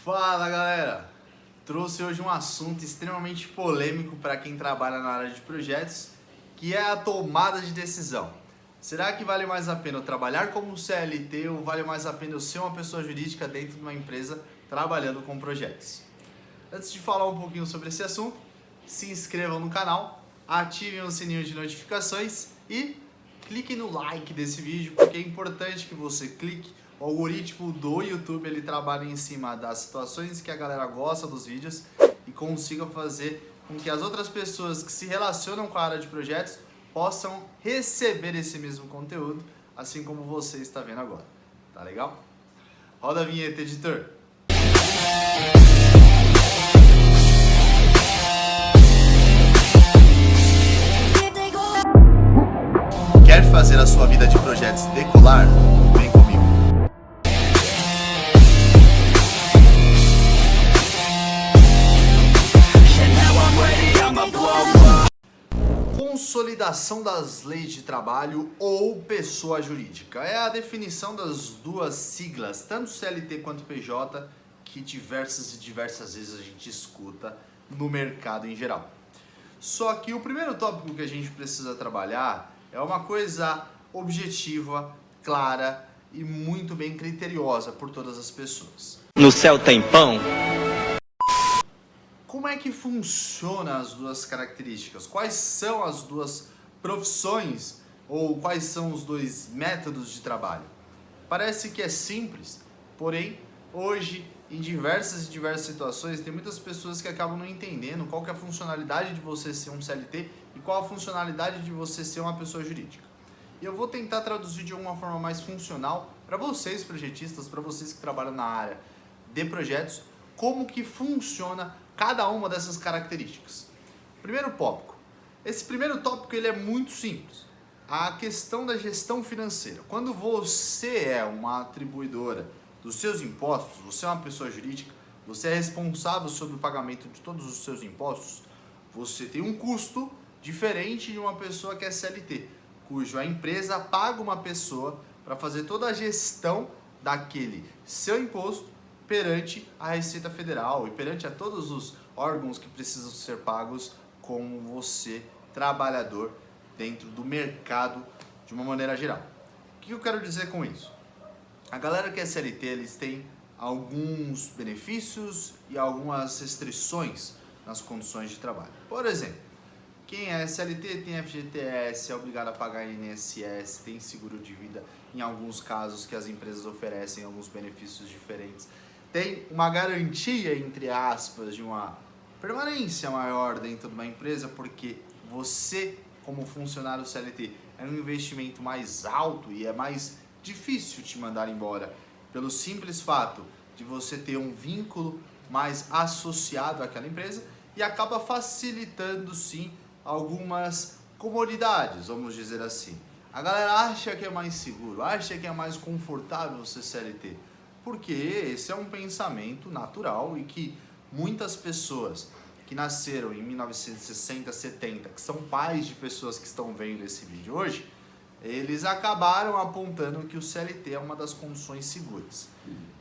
Fala galera! Trouxe hoje um assunto extremamente polêmico para quem trabalha na área de projetos, que é a tomada de decisão. Será que vale mais a pena eu trabalhar como CLT ou vale mais a pena eu ser uma pessoa jurídica dentro de uma empresa trabalhando com projetos? Antes de falar um pouquinho sobre esse assunto, se inscrevam no canal, ativem o sininho de notificações e cliquem no like desse vídeo, porque é importante que você clique. O algoritmo do YouTube ele trabalha em cima das situações que a galera gosta dos vídeos e consiga fazer com que as outras pessoas que se relacionam com a área de projetos possam receber esse mesmo conteúdo, assim como você está vendo agora. Tá legal? Roda a vinheta, editor! Quer fazer a sua vida de projetos decolar? Vem comigo! Consolidação das leis de trabalho ou pessoa jurídica. É a definição das duas siglas, tanto CLT quanto PJ, que diversas vezes a gente escuta no mercado em geral. Só que o primeiro tópico que a gente precisa trabalhar é uma coisa objetiva, clara e muito bem criteriosa por todas as pessoas. No céu tem pão? Como é que funciona as duas características? Quais são as duas profissões ou quais são os dois métodos de trabalho? Parece que é simples, porém, hoje, em diversas situações, tem muitas pessoas que acabam não entendendo qual que é a funcionalidade de você ser um CLT e qual a funcionalidade de você ser uma pessoa jurídica. E eu vou tentar traduzir de uma forma mais funcional para vocês, projetistas, para vocês que trabalham na área de projetos, como que funciona cada uma dessas características. Primeiro tópico. Esse primeiro tópico ele é muito simples. A questão da gestão financeira. Quando você é uma atribuidora dos seus impostos, você é uma pessoa jurídica, você é responsável sobre o pagamento de todos os seus impostos, você tem um custo diferente de uma pessoa que é CLT, cuja empresa paga uma pessoa para fazer toda a gestão daquele seu imposto perante a Receita Federal e perante a todos os órgãos que precisam ser pagos como você, trabalhador, dentro do mercado de uma maneira geral. O que eu quero dizer com isso? A galera que é CLT, eles têm alguns benefícios e algumas restrições nas condições de trabalho. Por exemplo, quem é CLT tem FGTS, é obrigado a pagar INSS, tem seguro de vida em alguns casos que as empresas oferecem alguns benefícios diferentes. Tem uma garantia, entre aspas, de uma permanência maior dentro de uma empresa, porque você, como funcionário CLT, é um investimento mais alto e é mais difícil te mandar embora, pelo simples fato de você ter um vínculo mais associado àquela empresa e acaba facilitando, sim, algumas comodidades, vamos dizer assim. A galera acha que é mais seguro, acha que é mais confortável ser CLT, porque esse é um pensamento natural e que muitas pessoas que nasceram em 1960, 70, que são pais de pessoas que estão vendo esse vídeo hoje, eles acabaram apontando que o CLT é uma das condições seguras.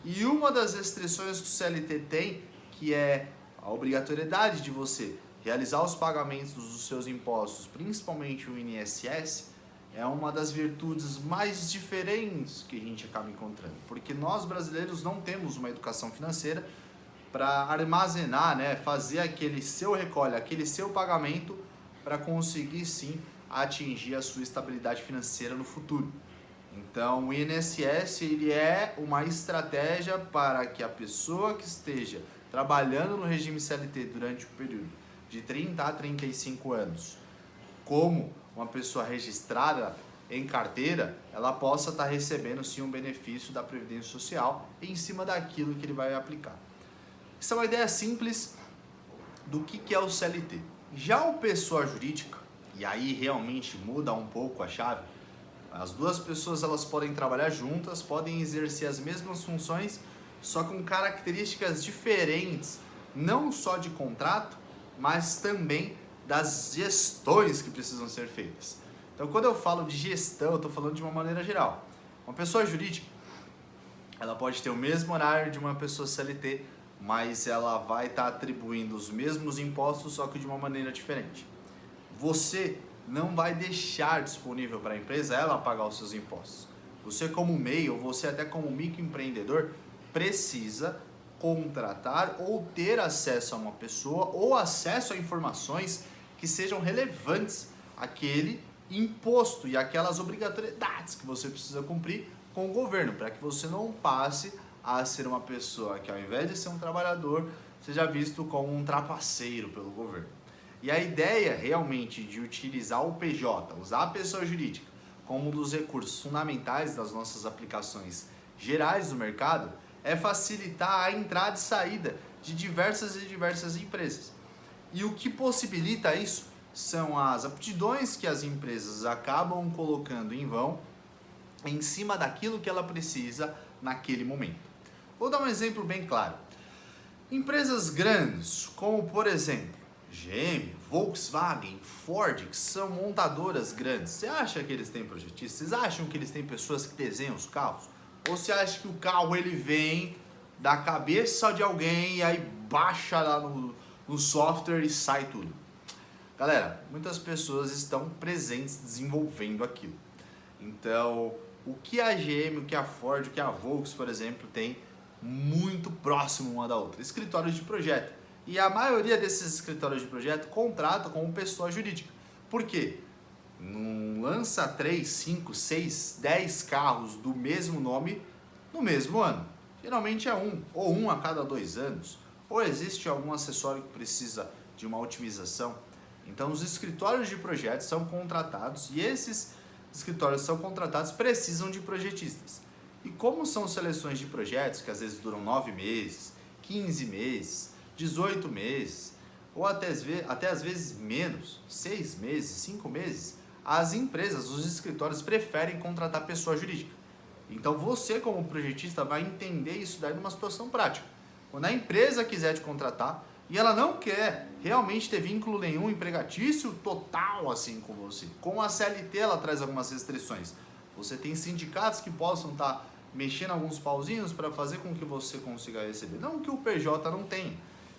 E uma das restrições que o CLT tem, que é a obrigatoriedade de você realizar os pagamentos dos seus impostos, principalmente o INSS, é uma das virtudes mais diferentes que a gente acaba encontrando, porque nós brasileiros não temos uma educação financeira para armazenar, fazer aquele seu recolhe, aquele seu pagamento para conseguir sim atingir a sua estabilidade financeira no futuro. Então o INSS ele é uma estratégia para que a pessoa que esteja trabalhando no regime CLT durante o período de 30 a 35 anos, como uma pessoa registrada em carteira, ela possa estar recebendo sim um benefício da Previdência Social em cima daquilo que ele vai aplicar. Essa é uma ideia simples do que é o CLT. Já o pessoa jurídica, e aí realmente muda um pouco a chave, as duas pessoas elas podem trabalhar juntas, podem exercer as mesmas funções, só com características diferentes, não só de contrato, mas também das gestões que precisam ser feitas. Então, quando eu falo de gestão, eu estou falando de uma maneira geral. Uma pessoa jurídica, ela pode ter o mesmo horário de uma pessoa CLT, mas ela vai estar atribuindo os mesmos impostos, só que de uma maneira diferente. Você não vai deixar disponível para a empresa ela pagar os seus impostos. Você como MEI, ou você até como microempreendedor, precisa contratar ou ter acesso a uma pessoa ou acesso a informações que sejam relevantes àquele imposto e aquelas obrigatoriedades que você precisa cumprir com o governo, para que você não passe a ser uma pessoa que, ao invés de ser um trabalhador, seja visto como um trapaceiro pelo governo. E a ideia realmente de utilizar o PJ, usar a pessoa jurídica, como um dos recursos fundamentais das nossas aplicações gerais do mercado, é facilitar a entrada e saída de diversas empresas. E o que possibilita isso são as aptidões que as empresas acabam colocando em vão em cima daquilo que ela precisa naquele momento. Vou dar um exemplo bem claro. Empresas grandes, como por exemplo GM, Volkswagen, Ford, que são montadoras grandes, você acha que eles têm projetistas? Vocês acham que eles têm pessoas que desenham os carros? Ou você acha que o carro ele vem da cabeça de alguém e aí baixa lá no software e sai tudo? Galera, muitas pessoas estão presentes desenvolvendo aquilo. Então, o que a GM, o que a Ford, o que a Volkswagen, por exemplo, tem muito próximo uma da outra? Escritórios de projeto. E a maioria desses escritórios de projeto contrata como pessoa jurídica. Por quê? Não lança 3, 5, 6, 10 carros do mesmo nome no mesmo ano. Geralmente é um, ou um a cada 2 anos. Ou existe algum acessório que precisa de uma otimização. Então os escritórios de projetos são contratados e esses escritórios são contratados precisam de projetistas. E como são seleções de projetos que às vezes duram 9 meses, 15 meses, 18 meses, ou até às vezes menos, 6 meses, 5 meses, as empresas, os escritórios preferem contratar pessoa jurídica. Então você como projetista vai entender isso daí numa situação prática. Quando a empresa quiser te contratar e ela não quer realmente ter vínculo nenhum empregatício total assim com você, com a CLT ela traz algumas restrições. Você tem sindicatos que possam estar mexendo alguns pauzinhos para fazer com que você consiga receber. Não que o PJ não tenha,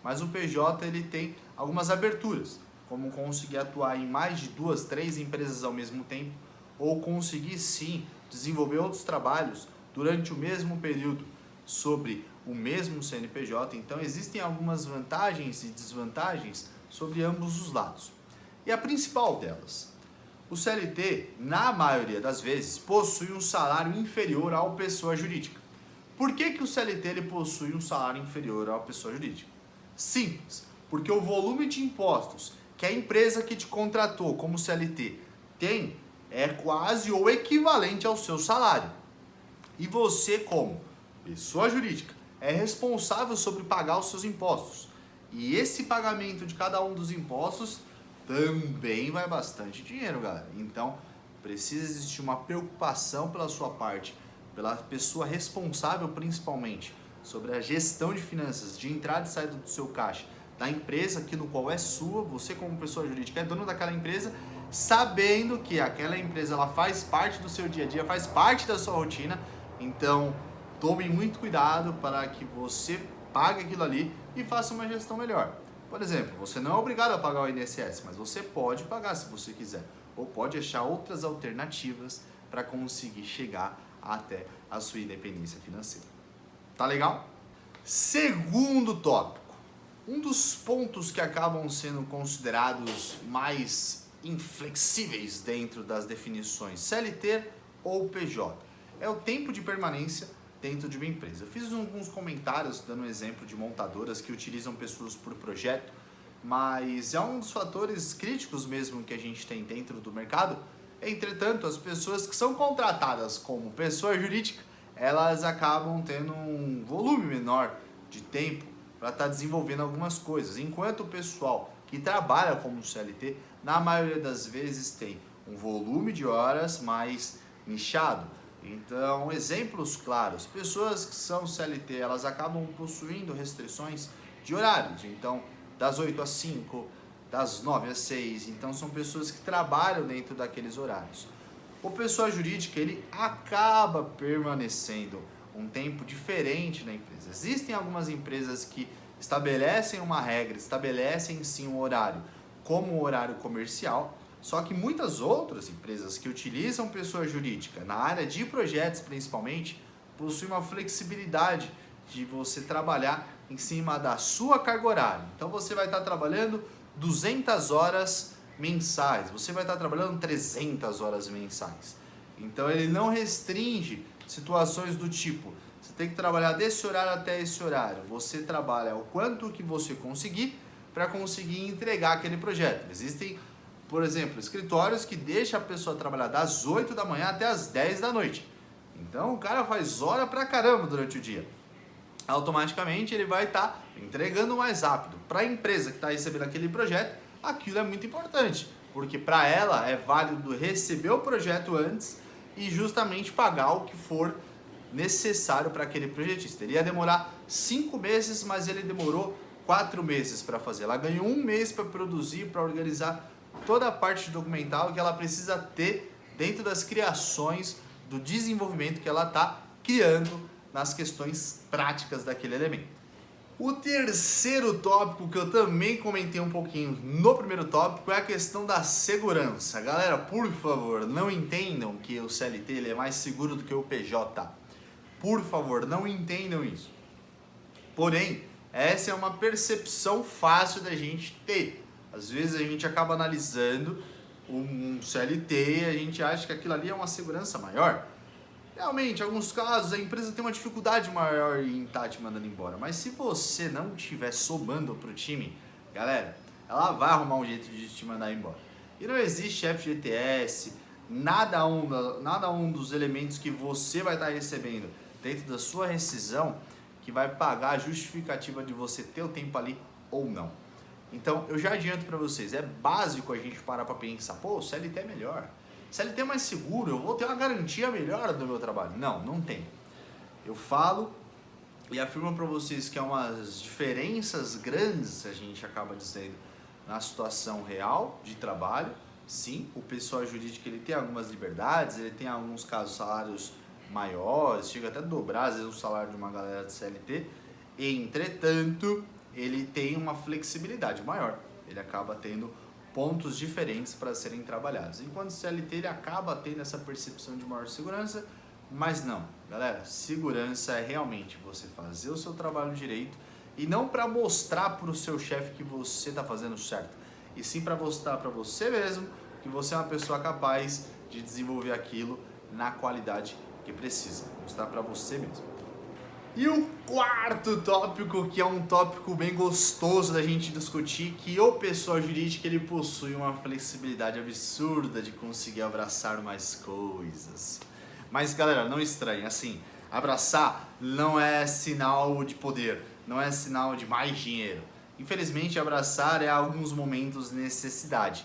mas o PJ ele tem algumas aberturas, como conseguir atuar em mais de 2, 3 empresas ao mesmo tempo, ou conseguir sim desenvolver outros trabalhos durante o mesmo período sobre o mesmo CNPJ. Então existem algumas vantagens e desvantagens sobre ambos os lados. E a principal delas, o CLT, na maioria das vezes, possui um salário inferior ao pessoa jurídica. Por que o CLT ele possui um salário inferior à pessoa jurídica? Simples, porque o volume de impostos que a empresa que te contratou como CLT tem é quase ou equivalente ao seu salário. E você, como pessoa jurídica, é responsável sobre pagar os seus impostos. E esse pagamento de cada um dos impostos também vai bastante dinheiro, galera. Então, precisa existir uma preocupação pela sua parte, pela pessoa responsável principalmente, sobre a gestão de finanças, de entrada e saída do seu caixa, da empresa que no qual é sua, você como pessoa jurídica é dono daquela empresa, sabendo que aquela empresa ela faz parte do seu dia a dia, faz parte da sua rotina. Então, tome muito cuidado para que você pague aquilo ali e faça uma gestão melhor. Por exemplo, você não é obrigado a pagar o INSS, mas você pode pagar se você quiser, ou pode achar outras alternativas para conseguir chegar até a sua independência financeira. Tá legal? Segundo tópico, um dos pontos que acabam sendo considerados mais inflexíveis dentro das definições CLT ou PJ é o tempo de permanência dentro de uma empresa. Eu fiz alguns comentários dando um exemplo de montadoras que utilizam pessoas por projeto, mas é um dos fatores críticos mesmo que a gente tem dentro do mercado. Entretanto, as pessoas que são contratadas como pessoa jurídica, elas acabam tendo um volume menor de tempo para estar desenvolvendo algumas coisas, enquanto o pessoal que trabalha como CLT, na maioria das vezes tem um volume de horas mais nichado. Então, exemplos claros, pessoas que são CLT, elas acabam possuindo restrições de horários, então das 8 às 5, das 9 às 6, então são pessoas que trabalham dentro daqueles horários. O pessoa jurídica, ele acaba permanecendo um tempo diferente na empresa. Existem algumas empresas que estabelecem uma regra, estabelecem sim um horário como um horário comercial, só que muitas outras empresas que utilizam pessoa jurídica na área de projetos principalmente, possuem uma flexibilidade de você trabalhar em cima da sua carga horária. Então você vai estar trabalhando 200 horas mensais, você vai estar trabalhando 300 horas mensais. Então ele não restringe situações do tipo, você tem que trabalhar desse horário até esse horário. Você trabalha o quanto que você conseguir para conseguir entregar aquele projeto. Existem, por exemplo, escritórios que deixam a pessoa trabalhar das 8 da manhã até as 10 da noite. Então o cara faz hora pra caramba durante o dia. Automaticamente ele vai estar entregando mais rápido. Para a empresa que está recebendo aquele projeto, aquilo é muito importante, porque para ela é válido receber o projeto antes e justamente pagar o que for necessário para aquele projetista. Ele ia demorar 5 meses, mas ele demorou 4 meses para fazer. Ela ganhou 1 mês para produzir, para organizar toda a parte documental que ela precisa ter dentro das criações do desenvolvimento que ela está criando nas questões práticas daquele elemento. O terceiro tópico que eu também comentei um pouquinho no primeiro tópico é a questão da segurança. Galera, por favor, não entendam que o CLT ele é mais seguro do que o PJ. Por favor, não entendam isso. Porém, essa é uma percepção fácil da gente ter. Às vezes a gente acaba analisando um CLT e a gente acha que aquilo ali é uma segurança maior. Realmente, em alguns casos, a empresa tem uma dificuldade maior em estar te mandando embora. Mas se você não estiver somando para o time, galera, ela vai arrumar um jeito de te mandar embora. E não existe FGTS, nada um dos elementos que você vai estar recebendo dentro da sua rescisão que vai pagar a justificativa de você ter o tempo ali ou não. Então, eu já adianto para vocês, é básico a gente parar para pensar, pô, o CLT é melhor. CLT é mais seguro, eu vou ter uma garantia melhor do meu trabalho. Não, não tem. Eu falo e afirmo para vocês que é umas diferenças grandes, a gente acaba dizendo, na situação real de trabalho. Sim, o pessoal jurídico ele tem algumas liberdades, ele tem em alguns casos salários maiores, chega até a dobrar às vezes o salário de uma galera de CLT. Entretanto, ele tem uma flexibilidade maior. Ele acaba tendo pontos diferentes para serem trabalhados. Enquanto o CLT ele acaba tendo essa percepção de maior segurança, mas não, galera, segurança é realmente você fazer o seu trabalho direito e não para mostrar para o seu chefe que você está fazendo certo, e sim para mostrar para você mesmo que você é uma pessoa capaz de desenvolver aquilo na qualidade que precisa, mostrar para você mesmo. E o quarto tópico, que é um tópico bem gostoso da gente discutir, que o pessoal jurídico ele possui uma flexibilidade absurda de conseguir abraçar mais coisas. Mas galera, não estranhe, assim, abraçar não é sinal de poder, não é sinal de mais dinheiro. Infelizmente, abraçar é em alguns momentos necessidade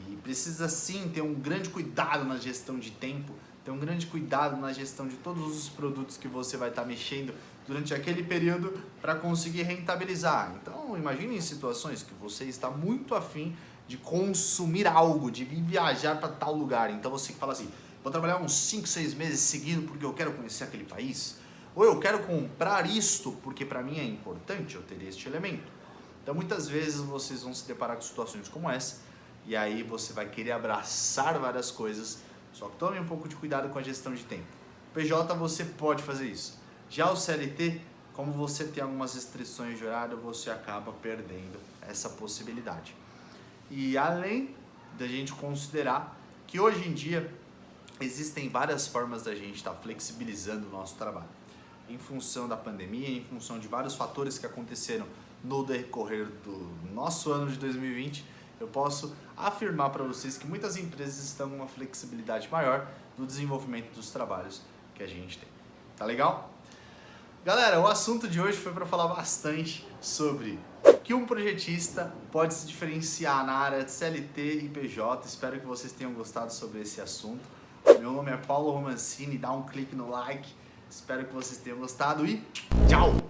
e precisa sim ter um grande cuidado na gestão de tempo, ter um grande cuidado na gestão de todos os produtos que você vai estar mexendo durante aquele período para conseguir rentabilizar. Então, imagine em situações que você está muito afim de consumir algo, de viajar para tal lugar. Então, você fala assim, vou trabalhar uns 5, 6 meses seguidos porque eu quero conhecer aquele país. Ou eu quero comprar isto porque para mim é importante eu ter este elemento. Então, muitas vezes vocês vão se deparar com situações como essa e aí você vai querer abraçar várias coisas. Só que tome um pouco de cuidado com a gestão de tempo. PJ você pode fazer isso. Já o CLT, como você tem algumas restrições de horário, você acaba perdendo essa possibilidade. E além da gente considerar que hoje em dia existem várias formas da gente estar flexibilizando o nosso trabalho. Em função da pandemia, em função de vários fatores que aconteceram no decorrer do nosso ano de 2020, eu posso afirmar para vocês que muitas empresas estão com uma flexibilidade maior no desenvolvimento dos trabalhos que a gente tem. Tá legal? Galera, o assunto de hoje foi para falar bastante sobre que um projetista pode se diferenciar na área de CLT e PJ. Espero que vocês tenham gostado sobre esse assunto. Meu nome é Paulo Romancini, dá um clique no like. Espero que vocês tenham gostado e tchau!